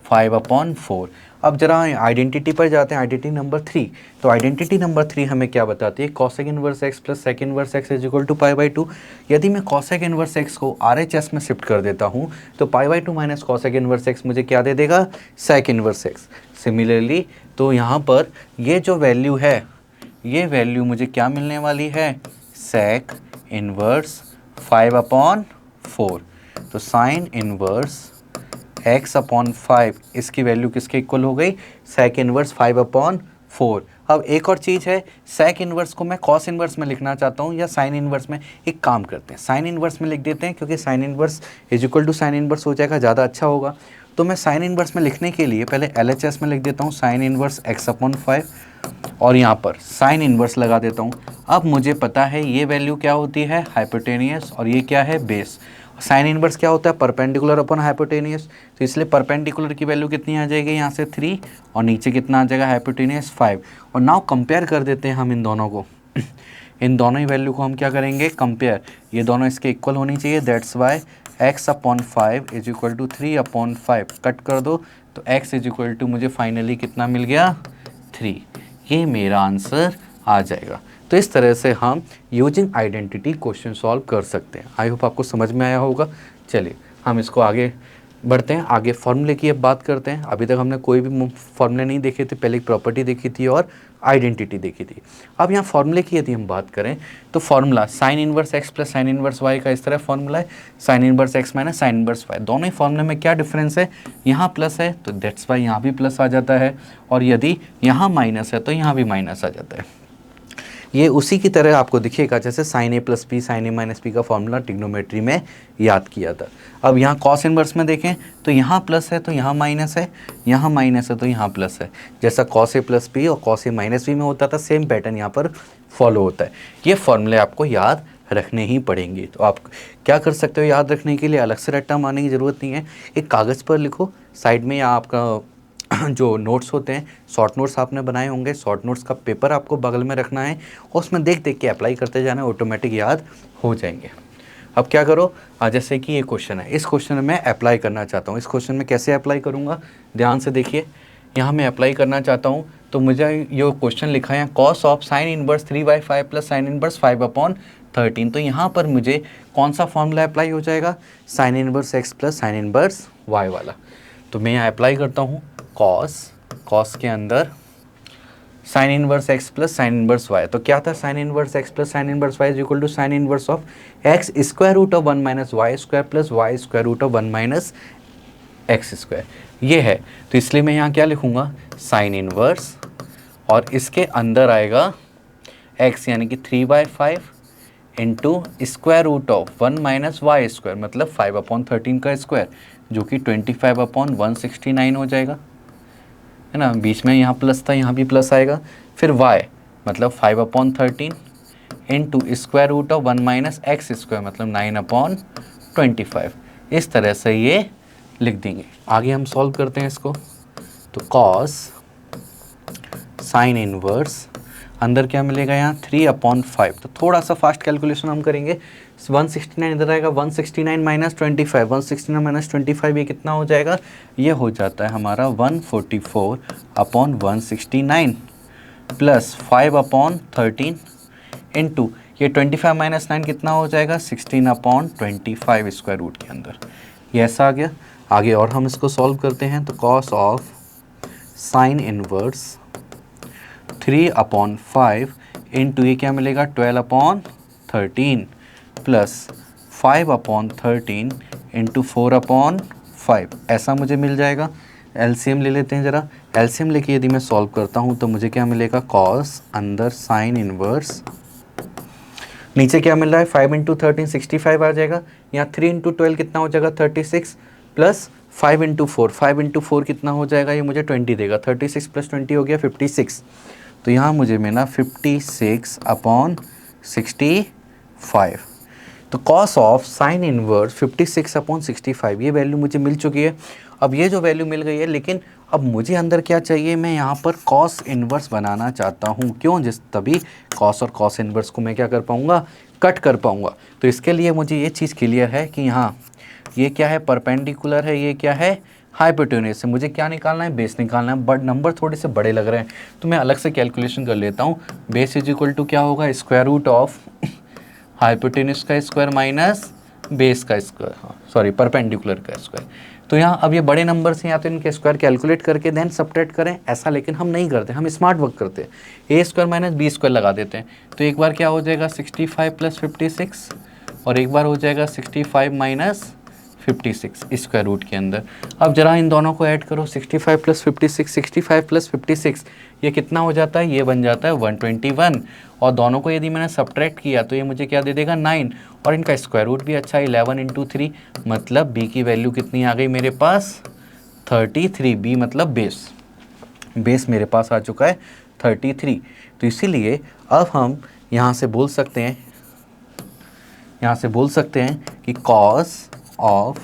Speaker 1: 5/4। अब जरा आइडेंटिटी पर जाते हैं, आइडेंटिटी नंबर 3। तो आइडेंटिटी नंबर 3 हमें क्या बताती है, cosec inverse x plus sec inverse x is equal to π/2। यदि मैं कॉसेक इनवर्स x को RHS में शिफ्ट कर देता हूँ तो π/2 माइनस कॉसेक इनवर्स x मुझे क्या दे देगा, सेक इनवर्स x। सिमिलरली तो यहाँ पर ये जो वैल्यू है, ये वैल्यू मुझे क्या मिलने वाली है, सेक इनवर्स 5/4। तो साइन इनवर्स x/5 इसकी वैल्यू किसके इक्वल हो गई, सेक इनवर्स 5/4। अब एक और चीज़ है, सेक इनवर्स को मैं कॉस इनवर्स में लिखना चाहता हूँ या साइन इनवर्स में। एक काम करते हैं, साइन इनवर्स में लिख देते हैं, क्योंकि sine inverse is equal to sine inverse हो जाएगा, ज़्यादा अच्छा होगा। तो मैं साइन इनवर्स में लिखने के लिए पहले LHS में लिख देता हूँ, साइन इनवर्स x/5, और यहाँ पर साइन इनवर्स लगा देता हूँ। अब मुझे पता है ये वैल्यू क्या होती है, हाइपोटेनियस, और ये क्या है, बेस। साइन इनवर्स क्या होता है, परपेंडिकुलर अपॉन हाइपोटेनियस। तो इसलिए परपेंडिकुलर की वैल्यू कितनी आ जाएगी, यहाँ से 3, और नीचे कितना आ जाएगा, हाइपोटेनियस 5। और नाउ कंपेयर कर देते हैं हम इन दोनों को इन दोनों ही वैल्यू को हम क्या करेंगे, कंपेयर। ये दोनों इसके इक्वल होनी चाहिए, that's why x/5 is equal to 3/5। Cut कर दो तो x इज इक्वल टू मुझे फाइनली कितना मिल गया, 3। ये मेरा आंसर आ जाएगा। तो इस तरह से हम यूजिंग आइडेंटिटी क्वेश्चन सॉल्व कर सकते हैं। आई होप आपको समझ में आया होगा। चलिए हम इसको आगे बढ़ते हैं, आगे फॉर्मूले की अब बात करते हैं। अभी तक हमने कोई भी फॉर्मूले नहीं देखे थे, पहले एक प्रॉपर्टी देखी थी और आइडेंटिटी देखी थी। अब यहाँ फॉर्मूले की यदि हम बात करें तो formula sine inverse x plus sine inverse y का इस तरह फॉर्मूला है, sign inverse x minus sine inverse y। दोनों ही फॉर्मूले में क्या डिफरेंस है, यहाँ प्लस है तो दैट्स वाई यहाँ भी प्लस आ जाता है, और यदि यहाँ माइनस है तो यहाँ भी माइनस आ जाता है। ये उसी की तरह आपको दिखेगा जैसे sine a plus B sine a minus B का फॉर्मूला ट्रिग्नोमेट्री में याद किया था। अब यहाँ कॉस इनवर्स में देखें तो यहाँ प्लस है तो यहाँ माइनस है, यहाँ माइनस है तो यहाँ प्लस है। जैसा कॉस a प्लस बी और कॉस a माइनस बी में होता था, सेम पैटर्न यहाँ पर फॉलो होता है। ये फॉर्मूले आपको याद रखने ही पड़ेंगे। तो आप क्या कर सकते हो याद रखने के लिए, अलग से रट्टा मारने की ज़रूरत नहीं है। एक कागज़ पर लिखो, साइड में या आपका जो नोट्स होते हैं, शॉर्ट नोट्स आपने बनाए होंगे, शॉर्ट नोट्स का पेपर आपको बगल में रखना है और उसमें देख देख के अप्लाई करते जाना, ऑटोमेटिक याद हो जाएंगे। अब क्या करो, जैसे कि ये क्वेश्चन है, इस क्वेश्चन में मैं अप्लाई करना चाहता हूँ। इस क्वेश्चन में कैसे अप्लाई करूँगा, ध्यान से देखिए। यहाँ मैं अप्लाई करना चाहता हूँ तो मुझे ये क्वेश्चन लिखा है cos of sine inverse 3/5 plus sine inverse 5/13। तो यहाँ पर मुझे कौन सा फॉर्मूला अप्लाई हो जाएगा, sign inverse x plus sine inverse y वाला। तो मैं यहाँ अप्लाई करता हूँ कॉस के अंदर sine inverse x plus sine inverse y। तो क्या था, sine inverse x plus sine inverse y is equal to sine inverse of x square root of 1 minus Y square plus y square root of 1 minus x square. ये है, तो इसलिए मैं यहाँ क्या लिखूँगा, साइन इनवर्स, और इसके अंदर आएगा x यानी कि 3/5 into square root of 1 minus Y square, मतलब 5/13 का स्क्वायर, जो कि 25/169 हो जाएगा, है ना। बीच में यहाँ प्लस था, यहाँ भी प्लस आएगा। फिर y मतलब 5/13 into square root of 1 minus x square, मतलब 9/25। इस तरह से ये लिख देंगे। आगे हम सॉल्व करते हैं इसको। तो कॉस साइन इनवर्स, अंदर क्या मिलेगा यहाँ 3/5। तो थोड़ा सा फास्ट कैलकुलेशन हम करेंगे। 169 इधर आएगा, 169 माइनस 25, 169 माइनस 25 ये कितना हो जाएगा, ये हो जाता है हमारा 144/169 प्लस 5/13 इंटू ये 25 माइनस 9 कितना हो जाएगा 16/25 स्क्वायर रूट के अंदर। ये ऐसा आ गया। आगे और हम इसको सॉल्व करते हैं। तो cos of sine inverse 3/5 into ये क्या मिलेगा 12/13 प्लस 5/13 इंटू 4/5 ऐसा मुझे मिल जाएगा। एलसीएम ले लेते हैं ज़रा। एलसीएम लेके यदि मैं सॉल्व करता हूँ तो मुझे क्या मिलेगा, कॉस अंदर साइन इनवर्स, नीचे क्या मिल रहा है 5 इंटू 13 65 आ जाएगा। यहाँ 3 इंटू 12 कितना हो जाएगा 36 प्लस 5 इंटू 4, 5 इंटू 4 कितना हो जाएगा, ये मुझे 20 देगा। 36 प्लस 20 हो गया 56। तो यहाँ मुझे मिला 56/65। तो कॉस ऑफ साइन इनवर्स 56/65 ये वैल्यू मुझे मिल चुकी है। अब ये जो वैल्यू मिल गई है, लेकिन अब मुझे अंदर क्या चाहिए, मैं यहाँ पर कॉस इनवर्स बनाना चाहता हूँ। क्यों, जिस तभी कॉस और कॉस इनवर्स को मैं क्या कर पाऊँगा, कट कर पाऊँगा। तो इसके लिए मुझे ये चीज़ क्लियर है कि यहाँ ये क्या है, परपेंडिकुलर है, ये क्या है, हाइपोटेन्यूस है। मुझे क्या निकालना है, बेस निकालना है। बट नंबर थोड़े से बड़े लग रहे हैं तो मैं अलग से कैलकुलेशन कर लेता हूँ। बेस इज इक्वल टू क्या होगा, स्क्वायर रूट ऑफ हाइपोटेन्यूस का स्क्वायर माइनस बेस का स्क्वायर, सॉरी परपेंडिकुलर का स्क्वायर। तो यहाँ अब ये बड़े नंबर से या तो इनके स्क्वायर कैलकुलेट करके देन सब्ट्रैक्ट करें, ऐसा लेकिन हम नहीं करते, हम स्मार्ट वर्क करते हैं। ए स्क्वायर माइनस बी स्क्वायर लगा देते हैं। तो एक बार क्या हो जाएगा 65 प्लस 56 और एक बार हो जाएगा 65 माइनस 56 स्क्वायर रूट के अंदर। अब जरा इन दोनों को ऐड करो, 65 प्लस 56, 65 प्लस 56 ये कितना हो जाता है, ये बन जाता है 121। और दोनों को यदि मैंने सब्ट्रैक्ट किया तो ये मुझे क्या दे देगा 9, और इनका स्क्वायर रूट भी अच्छा 11 इंटू 3, मतलब बी की वैल्यू कितनी आ गई मेरे पास 33। बी मतलब बेस, बेस मेरे पास आ चुका है 33। तो इसीलिए अब हम यहाँ से बोल सकते हैं कि कॉस ऑफ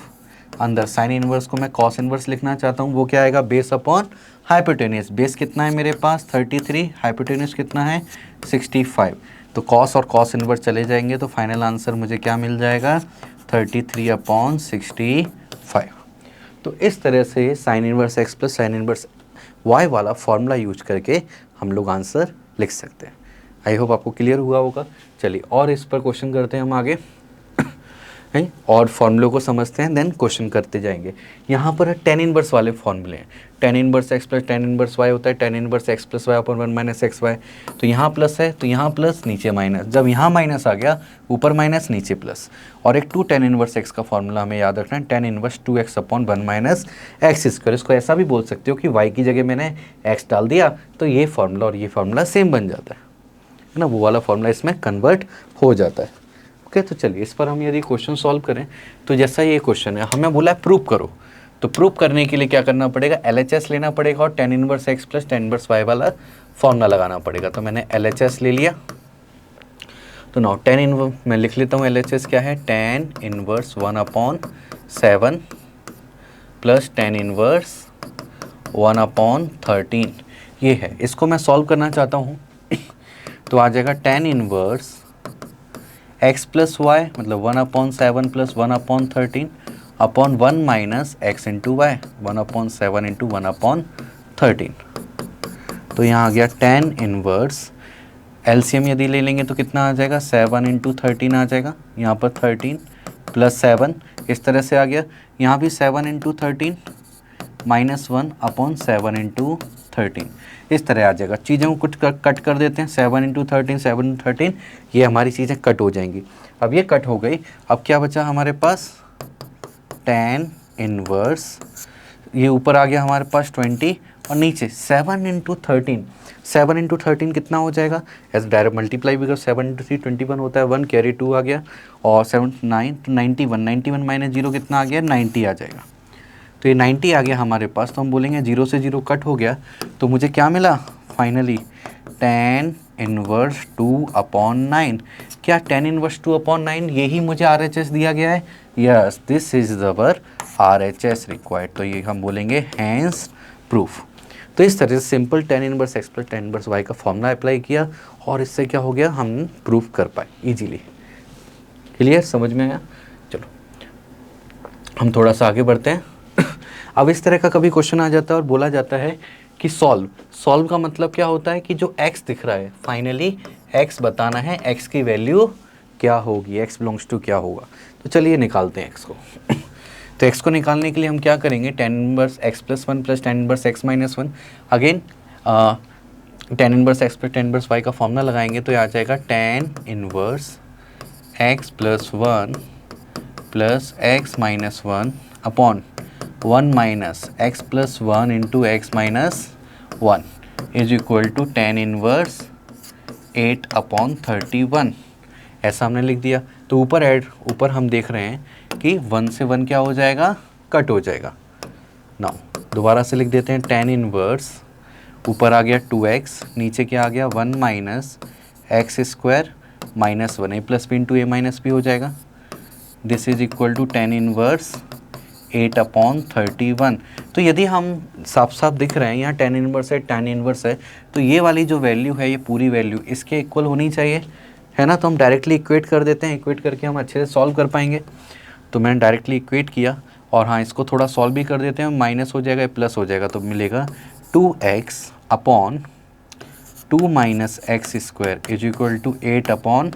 Speaker 1: अंदर साइन इनवर्स को मैं कॉस इनवर्स लिखना चाहता हूँ, वो क्या आएगा, बेस अपॉन हाइपोटेन्यूस। बेस कितना है मेरे पास 33, हाइपोटेन्यूस कितना है 65। तो कॉस और कॉस इनवर्स चले जाएंगे तो फाइनल आंसर मुझे क्या मिल जाएगा 33/65। तो इस तरह से sine inverse X plus sine inverse Y वाला फॉर्मूला यूज करके हम लोग आंसर लिख सकते हैं। आई होप आपको क्लियर हुआ होगा। चलिए और इस पर क्वेश्चन करते हैं हम आगे हैं, और फॉर्मूलों को समझते हैं, देन क्वेश्चन करते जाएंगे। यहाँ पर टेन इनवर्स वाले फॉर्मूले हैं। Tan inverse X plus tan inverse Y होता है, tan inverse X plus Y upon 1 minus X Y. तो यहाँ प्लस है तो यहाँ प्लस, नीचे माइनस, जब यहाँ माइनस आ गया ऊपर माइनस नीचे प्लस। और एक 2 टेन इनवर्स एक्स का फॉर्मूला हमें याद रखना है, tan inverse 2x upon 1 minus x square. इसको ऐसा भी बोल सकते हो कि y की जगह मैंने x डाल दिया तो ये फार्मूला और ये फार्मूला सेम बन जाता है ना, वो वाला फार्मूला इसमें कन्वर्ट हो जाता है। ओके, तो चलिए इस पर हम यदि क्वेश्चन सॉल्व करें तो जैसा ये क्वेश्चन है, हमें बोला है प्रूव करो। तो प्रूव करने के लिए क्या करना पड़ेगा, LHS लेना पड़ेगा और tan inverse X plus tan inverse Y वाला फॉर्मूला लगाना पड़ेगा। तो मैंने LHS ले लिया। तो नाउ टेन इनवर्स मैं लिख लेता हूँ, LHS क्या है, tan inverse 1/7 plus tan inverse 1/13 ये है। इसको मैं सॉल्व करना चाहता हूँ तो आ जाएगा tan inverse x plus Y मतलब 1/7 plus 1/13 upon 1 minus X into Y, 1/7 into 1/13। तो यहाँ आ गया टेन इनवर्स, एलसीएम यदि ले लेंगे तो कितना आ जाएगा 7 इंटू 13 आ जाएगा। यहाँ पर 13 प्लस 7 इस तरह से आ गया। यहाँ भी 7 इंटू 13 माइनस 1/7 इंटू 13 इस तरह आ जाएगा। चीज़ों को कुछ कट कर देते हैं, 7 इंटू 13 7 इंटू 13 ये हमारी चीज़ें कट हो जाएंगी। अब ये कट हो गई, अब क्या बचा हमारे पास टेन इनवर्स, ये ऊपर आ गया हमारे पास 20 और नीचे 7 इंटू 13, 7 इंटू 13 कितना हो जाएगा, ऐसे डायरेक्ट मल्टीप्लाई भी करो, 7 इंटू 3 21 होता है, 1 कैरी 2 आ गया और 7 9 तो 91 माइनस 0 कितना आ गया 90 आ जाएगा। तो ये 90 आ गया हमारे पास। तो हम बोलेंगे 0 से 0 कट हो गया तो मुझे क्या मिला फाइनली टेन इनवर्स 2/9। क्या टेन इनवर्स 2/9 यही मुझे RHS दिया गया है, yes this is our RHS required. तो ये हम बोलेंगे हैंस प्रूफ। तो इस तरह से simple tan inverse x plus tan inverse y का फॉर्मूला अप्लाई किया और इससे क्या हो गया, हम प्रूफ कर पाए इजीली। क्लियर, समझ में आया? चलो हम थोड़ा सा आगे बढ़ते हैं। अब इस तरह का कभी क्वेश्चन आ जाता है और बोला जाता है कि सॉल्व का मतलब क्या होता है कि जो x दिख रहा है फाइनली x बताना है, x की वैल्यू क्या होगी, x बिलोंग्स टू क्या होगा। तो चलिए निकालते हैं x को। तो x को निकालने के लिए हम क्या करेंगे, tan inverse x plus 1 plus tan inverse x minus 1, again tan inverse x plus tan inverse y का फॉर्मूला लगाएंगे तो ये आ जाएगा tan inverse x plus 1 plus x minus 1 upon 1 minus x plus 1 into x minus 1 is equal to tan inverse 8 upon 31। ऐसा हमने लिख दिया। तो ऊपर हम देख रहे हैं कि 1 से 1 क्या हो जाएगा, कट हो जाएगा। नाउ दोबारा से लिख देते हैं tan इनवर्स, ऊपर आ गया 2x, नीचे क्या आ गया 1 minus x square minus 1 a plus B into A minus B हो जाएगा। This is equal to tan inverse 8 upon 31। तो यदि हम साफ साफ दिख रहे हैं यहाँ tan इनवर्स है, tan इनवर्स है, तो ये वाली जो वैल्यू है, ये पूरी वैल्यू इसके इक्वल होनी चाहिए, है ना। तो हम डायरेक्टली इक्वेट कर देते हैं, इक्वेट करके हम अच्छे से सॉल्व कर पाएंगे। तो मैंने डायरेक्टली इक्वेट किया और हाँ इसको थोड़ा सॉल्व भी कर देते हैं, माइनस हो जाएगा प्लस हो जाएगा, तो मिलेगा 2x upon 2 minus x square is equal to 8 upon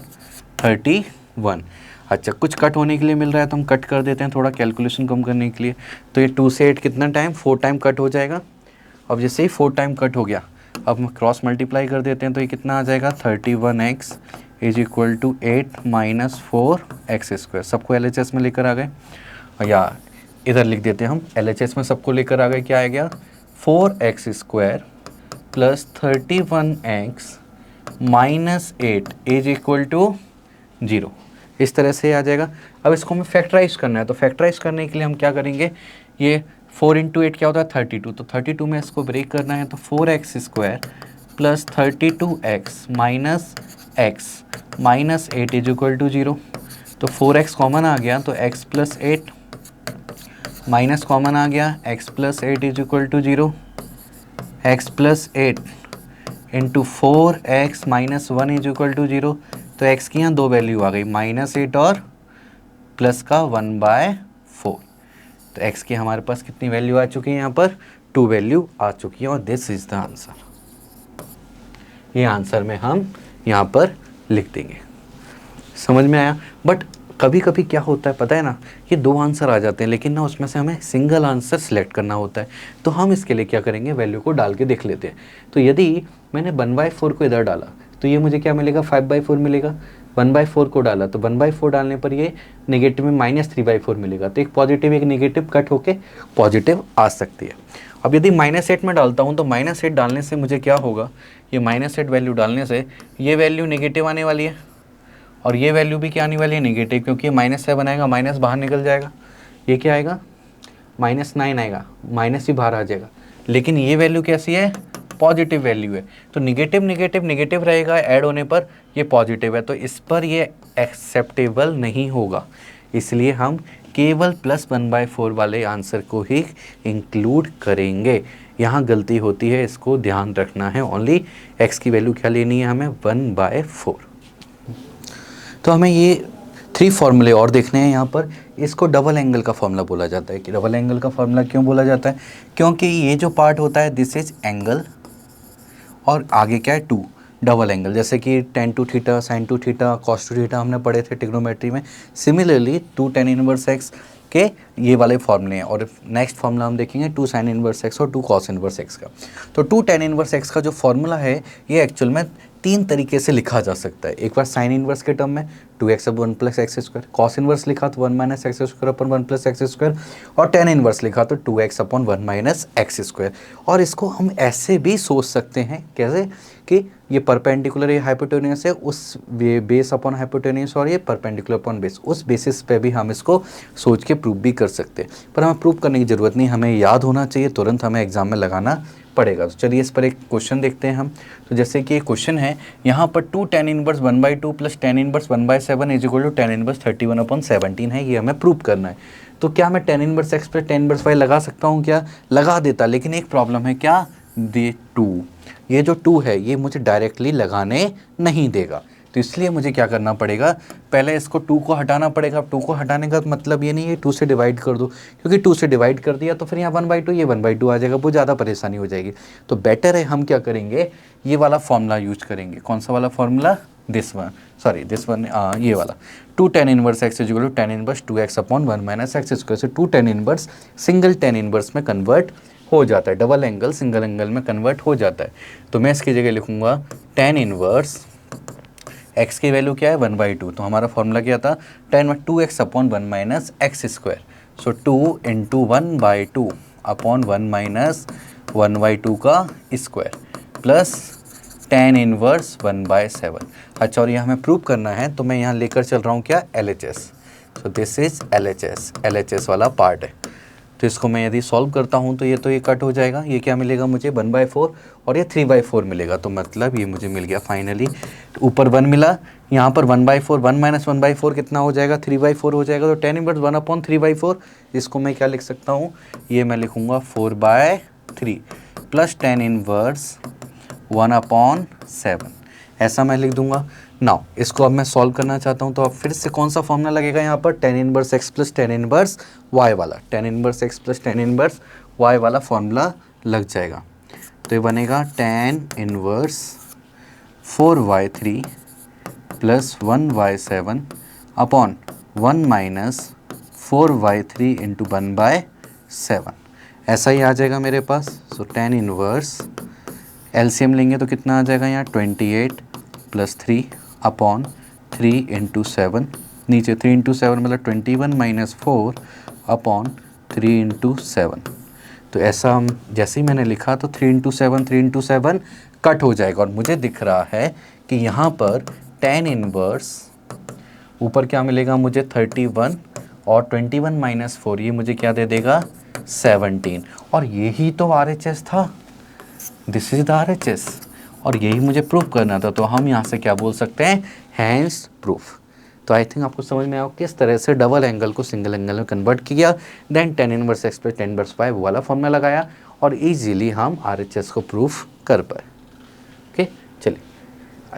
Speaker 1: 31। अच्छा, कुछ कट होने के लिए मिल रहा है तो हम कट कर देते हैं थोड़ा कैलकुलेशन कम करने के लिए। तो ये 2 से 8 कितना टाइम, 4 टाइम कट हो जाएगा। अब जैसे ही 4 टाइम कट हो गया, अब हम क्रॉस मल्टीप्लाई कर देते हैं तो ये कितना आ जाएगा 31x is equal to 8 minus 4x square. सबको LHS में लेकर आ गए, या इधर लिख देते हैं हम LHS में सबको लेकर आ गए। क्या आ गया 4x square plus 31x minus 8 is equal to 0। इस तरह से आ जाएगा। अब इसको हमें फैक्टराइज करना है, तो फैक्टराइज करने के लिए हम क्या करेंगे, ये 4 इंटू 8 क्या होता है 32, तो 32 में इसको ब्रेक करना है, तो 4x square plus 32x minus x minus 8 is equal to 0। तो 4x कॉमन आ गया तो x प्लस 8 माइनस कॉमन आ गया x plus 8 is equal to 0। x plus 8 into 4x minus 1 is equal to 0। तो x की यहाँ दो वैल्यू आ गई, माइनस 8 और प्लस का 1/4। तो x की हमारे पास कितनी वैल्यू आ चुकी है, यहाँ पर 2 वैल्यू आ चुकी है और दिस इज द आंसर। ये आंसर में हम यहाँ पर लिख देंगे। समझ में आया? बट कभी कभी क्या होता है पता है ना, ये 2 आंसर आ जाते हैं लेकिन ना उसमें से हमें सिंगल आंसर सिलेक्ट करना होता है। तो हम इसके लिए क्या करेंगे, वैल्यू को डाल के देख लेते हैं। तो यदि मैंने 1/4 को इधर डाला तो ये मुझे क्या मिलेगा 5/4 मिलेगा। 1/4 को डाला तो 1/4 डालने पर ये नेगेटिव में -3/4 मिलेगा। तो एक पॉजिटिव एक नेगेटिव कट होके पॉजिटिव आ सकती है। अब यदि -8 में डालता हूँ तो -8 डालने से मुझे क्या होगा, ये -8 वैल्यू डालने से ये वैल्यू नेगेटिव आने वाली है और ये वैल्यू भी क्या आने वाली है नेगेटिव, क्योंकि ये -7 आएगा, माइनस बाहर निकल जाएगा। ये क्या आएगा -9 आएगा, माइनस ही बाहर आ जाएगा। लेकिन ये वैल्यू कैसी है, पॉजिटिव वैल्यू है। तो नेगेटिव नेगेटिव नेगेटिव रहेगा, ऐड होने पर ये पॉजिटिव है, तो इस पर ये एक्सेप्टेबल नहीं होगा। इसलिए हम केवल +1/4 वाले आंसर को ही इंक्लूड करेंगे। यहाँ गलती होती है, इसको ध्यान रखना है। ओनली x की वैल्यू क्या लेनी है हमें 1/4। तो हमें ये 3 फॉर्मूले और देखने हैं यहाँ पर। इसको डबल एंगल का फॉर्मूला बोला जाता है। कि डबल एंगल का फॉर्मूला क्यों बोला जाता है, क्योंकि ये जो पार्ट होता है दिस इज एंगल और आगे क्या है 2 डबल एंगल। जैसे कि tan 2 theta, sin 2 theta, cos 2 theta हमने पढ़े थे ट्रिग्नोमेट्री में। सिमिलरली 2 tan इनवर्स x के ये वाले फॉर्मूले हैं। और नेक्स्ट फॉर्मूला हम देखेंगे 2 sin इनवर्स x और 2 cos इनवर्स x का। तो 2 tan इनवर्स x का जो फॉर्मूला है ये एक्चुअल में 3 तरीके से लिखा जा सकता है। एक बार साइन इनवर्स के टर्म में 2x अब 1 + x स्क्वायर, कॉस इनवर्स लिखा तो 1 - x square upon 1 + x square, और tan इनवर्स लिखा तो 2x अपन 1 - x स्क्वायर। और इसको हम ऐसे भी सोच सकते हैं, कैसे कि ये परपेंडिकुलर ये हाइपोटेन्यूस है, उस बेस अपॉन हाइपोटेन्यूस, और ये परपेंडिकुलर अपॉन बेस, उस बेसिस पे भी हम इसको सोच के प्रूव भी कर सकते हैं। पर हमें प्रूव करने की ज़रूरत नहीं, हमें याद होना चाहिए, तुरंत हमें एग्जाम में लगाना पड़ेगा। तो चलिए इस पर एक क्वेश्चन देखते हैं हम। तो जैसे कि एक क्वेश्चन है यहाँ पर 2 tan inverse 1/2 plus tan inverse 1/7 is equal to tan inverse 31/17 है, ये हमें प्रूव करना है। तो क्या मैं tan inverse x plus tan inverse y लगा सकता हूँ, क्या लगा देता, लेकिन एक प्रॉब्लम है, क्या दे 2, ये जो 2 है ये मुझे डायरेक्टली लगाने नहीं देगा, तो इसलिए मुझे क्या करना पड़ेगा, पहले इसको 2 को हटाना पड़ेगा। अब 2 को हटाने का मतलब ये नहीं है 2 से डिवाइड कर दो, क्योंकि 2 से डिवाइड कर दिया तो फिर यहाँ 1/2 ये 1/2 आ जाएगा, बहुत ज़्यादा परेशानी हो जाएगी। तो बेटर है हम क्या करेंगे, ये वाला फॉर्मूला यूज करेंगे। कौन सा वाला फॉर्मूला, दिस वन, ये वाला 2 tan inverse x is equal to tan inverse 2x upon 1 minus x square. से 2 tan inverse single tan inverse में कन्वर्ट हो जाता है, डबल एंगल सिंगल एंगल में कन्वर्ट हो जाता है। तो मैं इसकी जगह लिखूंगा tan इनवर्स x की वैल्यू क्या है 1/2, तो हमारा फॉर्मूला क्या था tan 2x upon 1 minus x square. So 2 into 1/2 upon 1 minus 1/2 का स्क्वायर प्लस tan इनवर्स 1/7। अच्छा, और ये हमें प्रूव करना है, तो मैं यहाँ लेकर चल रहा हूँ क्या, LHS। So this is LHS वाला पार्ट है। तो इसको मैं यदि सॉल्व करता हूँ तो ये कट हो जाएगा, ये क्या मिलेगा मुझे 1/4 और ये 3/4 मिलेगा। तो मतलब ये मुझे मिल गया फाइनली, ऊपर 1 मिला, यहाँ पर 1/4, 1 माइनस 1/4 कितना हो जाएगा 3/4 हो जाएगा। तो tan इनवर्स 1/3/4, इसको मैं क्या लिख सकता हूँ, ये मैं लिखूँगा 4/3 प्लस tan इनवर्स 1/7, ऐसा मैं लिख दूंगा। नाउ इसको अब मैं सॉल्व करना चाहता हूँ, तो अब फिर से कौन सा फॉर्मूला लगेगा यहाँ पर, tan inverse x plus tan inverse y वाला, tan inverse x plus tan inverse y वाला फॉर्मूला लग जाएगा। तो ये बनेगा tan inverse 4/3 plus 1/7 upon 1 minus 4/3 into 1/7, ऐसा ही आ जाएगा मेरे पास। सो tan इनवर्स एलसीएम लेंगे तो कितना आ जाएगा यहाँ 28 प्लस 3 अपॉन 3 इंटू 7, नीचे 3 इंटू 7 मतलब 21 माइनस 4 अपॉन 3 इंटू 7। तो ऐसा हम जैसे ही मैंने लिखा तो 3 इंटू 7 कट हो जाएगा, और मुझे दिख रहा है कि यहाँ पर tan इनवर्स ऊपर क्या मिलेगा मुझे 31 और 21 माइनस 4 ये मुझे क्या दे देगा 17, और यही तो RHS था, दिस इज द RHS, और यही मुझे प्रूफ करना था। तो हम यहाँ से क्या बोल सकते हैं, हैंस प्रूफ। तो आई थिंक आपको समझ में आया किस तरह से डबल एंगल को सिंगल एंगल में कन्वर्ट किया, then tan inverse x plus tan inverse y वाला फॉर्मूला लगाया, और इजीली हम RHS को प्रूफ कर पाए। ओके, चलिए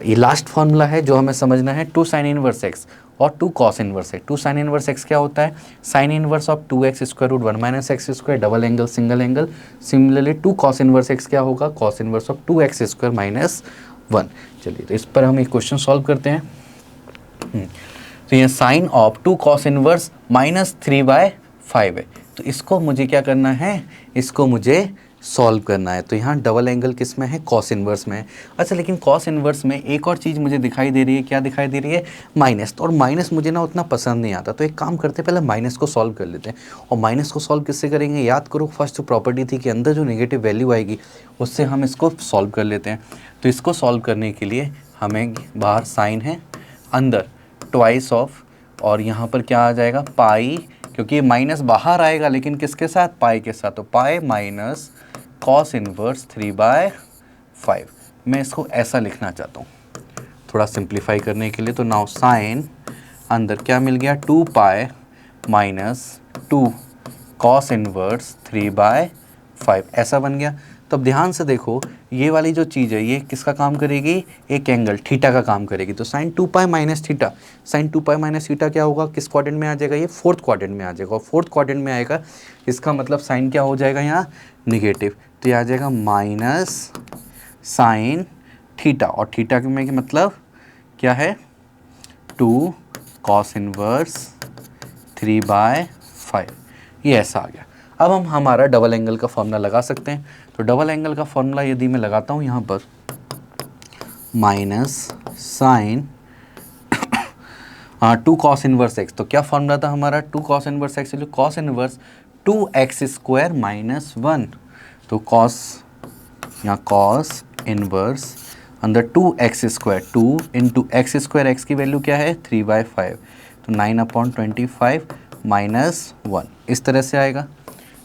Speaker 1: ये लास्ट फॉर्मूला है जो हमें समझना है, 2 sin इनवर्स x और 2 cos inverse x। 2 sin inverse x क्या होता है, sin inverse of 2x square root 1 minus x square, double angle single angle. Similarly 2 cos inverse x क्या होगा, cos inverse of 2x square minus 1। चलिए तो इस पर हम एक क्वेश्चन सॉल्व करते हैं। तो ये sine of 2 cos inverse minus 3/5 है, तो इसको मुझे क्या करना है, इसको मुझे सॉल्व करना है। तो यहाँ डबल एंगल किस में है, कॉस इनवर्स में है। अच्छा, लेकिन कॉस इनवर्स में एक और चीज़ मुझे दिखाई दे रही है, क्या दिखाई दे रही है, माइनस। तो और माइनस मुझे ना उतना पसंद नहीं आता, तो एक काम करते हैं पहले माइनस को सॉल्व कर लेते हैं। और माइनस को सॉल्व किससे करेंगे, याद करो फर्स्ट जो प्रॉपर्टी थी कि अंदर जो नेगेटिव वैल्यू आएगी उससे हम इसको सॉल्व कर लेते हैं। तो इसको सॉल्व करने के लिए हमें बाहर साइन है, अंदर ट्वाइस ऑफ, और यहाँ पर क्या आ जाएगा पाई, क्योंकि ये माइनस बाहर आएगा लेकिन किसके साथ, पाई के साथ। तो पाई माइनस कॉस इनवर्स 3/5, मैं इसको ऐसा लिखना चाहता हूँ थोड़ा सिंप्लीफाई करने के लिए। तो नाउ साइन अंदर क्या मिल गया 2 पाई माइनस 2 कॉस इनवर्स 3/5, ऐसा बन गया। तो अब ध्यान से देखो, ये वाली जो चीज़ है ये किसका काम करेगी, एक एंगल थीटा का काम करेगी। तो sine 2 pi minus theta, sine 2 pi minus theta क्या होगा, किस क्वाड्रेंट में आ जाएगा, ये फोर्थ क्वाड्रेंट में आ जाएगा, और फोर्थ क्वाड्रेंट में आएगा इसका मतलब साइन क्या हो जाएगा यहाँ निगेटिव। तो ये आ जाएगा माइनस साइन थीटा, और थीटा में कि मतलब क्या है 2 कॉस इनवर्स 3/5, ये ऐसा आ गया। अब हम हमारा डबल एंगल का फॉर्मूला लगा सकते हैं। तो डबल एंगल का फॉर्मूला यदि मैं लगाता हूँ यहाँ पर minus sine 2 cos inverse x, तो क्या फॉर्मूला था हमारा 2 cos inverse x, cos inverse 2x square minus 1। तो कॉस, यहाँ कॉस इनवर्स अंदर 2x square, 2 into x square, x की वैल्यू क्या है 3/5, तो 9/25 माइनस 1, इस तरह से आएगा।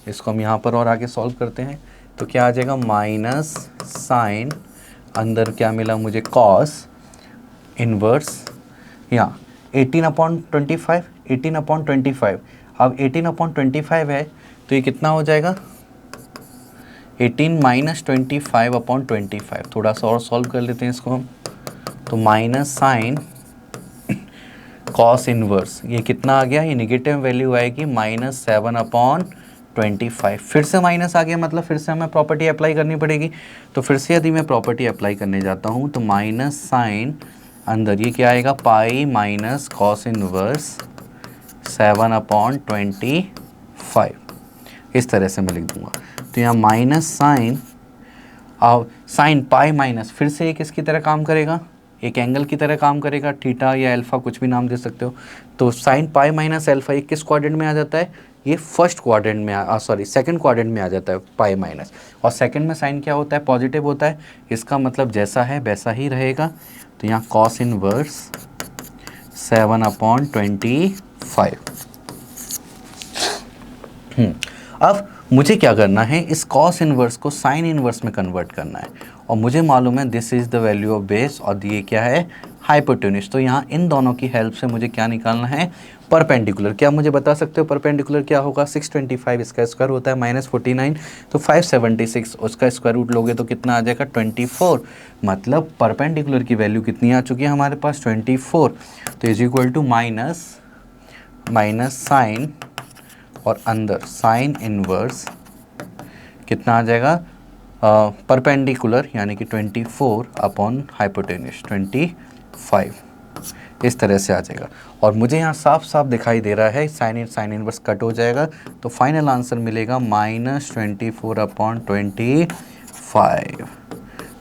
Speaker 1: इसको हम यहाँ पर और आगे सॉल्व करते हैं। तो क्या आ जाएगा माइनस साइन अंदर क्या मिला मुझे कॉस इनवर्स, यहाँ 18/25, अब 18/25 है तो ये कितना हो जाएगा, 18 माइनस 25 अपॉन 25, थोड़ा सा और सॉल्व कर लेते हैं इसको हम। तो माइनस साइन कॉस इनवर्स, ये कितना आ गया, ये निगेटिव वैल्यू आएगी -7/25। फिर से माइनस आ गया, मतलब फिर से हमें प्रॉपर्टी अप्लाई करनी पड़ेगी। तो फिर से यदि मैं प्रॉपर्टी अप्लाई करने जाता हूँ तो माइनस साइन अंदर ये क्या आएगा, पाई माइनस कॉस इनवर्स 7/25, इस तरह से मैं लिख दूंगा। तो यहाँ माइनस साइन, अब साइन पाई माइनस, फिर से ये किसकी तरह काम करेगा, एक एंगल की तरह काम करेगा, थीटा या अल्फा कुछ भी नाम दे सकते हो। तो साइन पाई माइनस अल्फा ये किस क्वाड्रेंट में आ जाता है, ये फर्स्ट क्वाड्रेंट में सेकंड क्वाड्रेंट में आ जाता है पाई माइनस। और सेकंड में साइन क्या होता है, पॉजिटिव होता है, इसका मतलब जैसा है वैसा ही रहेगा। तो यहाँ कॉस इनवर्स 7/25। अब मुझे क्या करना है, इस कॉस इनवर्स को साइन इनवर्स में कन्वर्ट करना है, और मुझे मालूम है this is the value of base और ये क्या है, हाइपोटेन्यूज। तो यहाँ इन दोनों की हेल्प से मुझे क्या निकालना है, परपेंडिकुलर। क्या मुझे बता सकते हो परपेंडिकुलर क्या होगा, 625 इसका स्क्वायर होता है -49, तो 576 उसका स्क्वायर रूट लोगे तो कितना आ जाएगा 24। मतलब परपेंडिकुलर की वैल्यू कितनी आ चुकी है हमारे पास 24। तो is equal to minus sine और अंदर साइन इनवर्स कितना आ जाएगा, परपेंडिकुलर यानी कि 24 अपॉन हाइपोटेन्यूज 25, इस तरह से आ जाएगा। और मुझे यहाँ साफ साफ दिखाई दे रहा है साइन इनवर्स कट हो जाएगा, तो फाइनल आंसर मिलेगा -24/25।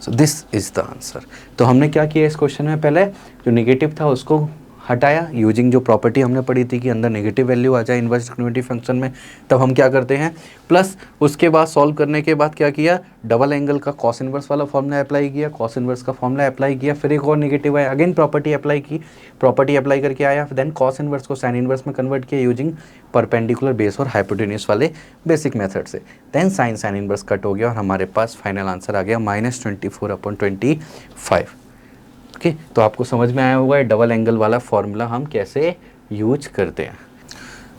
Speaker 1: So this is the answer. तो हमने क्या किया इस क्वेश्चन में, पहले जो नेगेटिव था उसको हटाया, यूजिंग जो प्रॉपर्टी हमने पढ़ी थी कि अंदर नेगेटिव वैल्यू आ जाए इन्वर्स डिस्क्रिमिनेटिव फंक्शन में, तब हम क्या करते हैं, प्लस उसके बाद सॉल्व करने के बाद क्या किया, डबल एंगल का कॉस इन्वर्स वाला फॉर्मूला अप्लाई किया, कॉस इन्वर्स का फॉर्मूला अप्लाई किया, फिर एक और नेगेटिव आया, अगेन प्रॉपर्टी अप्लाई की, प्रॉपर्टी अप्लाई करके आया, देन कॉस इन्वर्स को साइन इन्वर्स में कन्वर्ट किया यूजिंग परपेंडिकुलर बेस और हाइपोटेन्यूज वाले बेसिक मेथड से, देन साइन इन्वर्स कट हो गया और हमारे पास फाइनल आंसर आ गया -24/25। ओके, तो आपको समझ में आया होगा डबल एंगल वाला फॉर्मूला हम कैसे यूज करते हैं।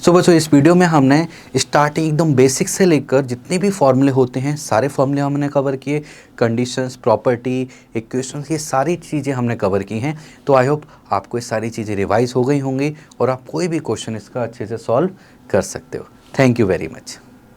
Speaker 1: सो बच्चों, इस वीडियो में हमने स्टार्टिंग एकदम बेसिक से लेकर जितने भी फॉर्मूले होते हैं सारे फॉर्मूले हमने कवर किए, कंडीशंस, प्रॉपर्टी, इक्वेशंस, ये सारी चीज़ें हमने कवर की हैं। तो आई होप आपको ये सारी चीज़ें रिवाइज हो गई होंगी और आप कोई भी क्वेश्चन इसका अच्छे से सॉल्व कर सकते हो। Thank you very much.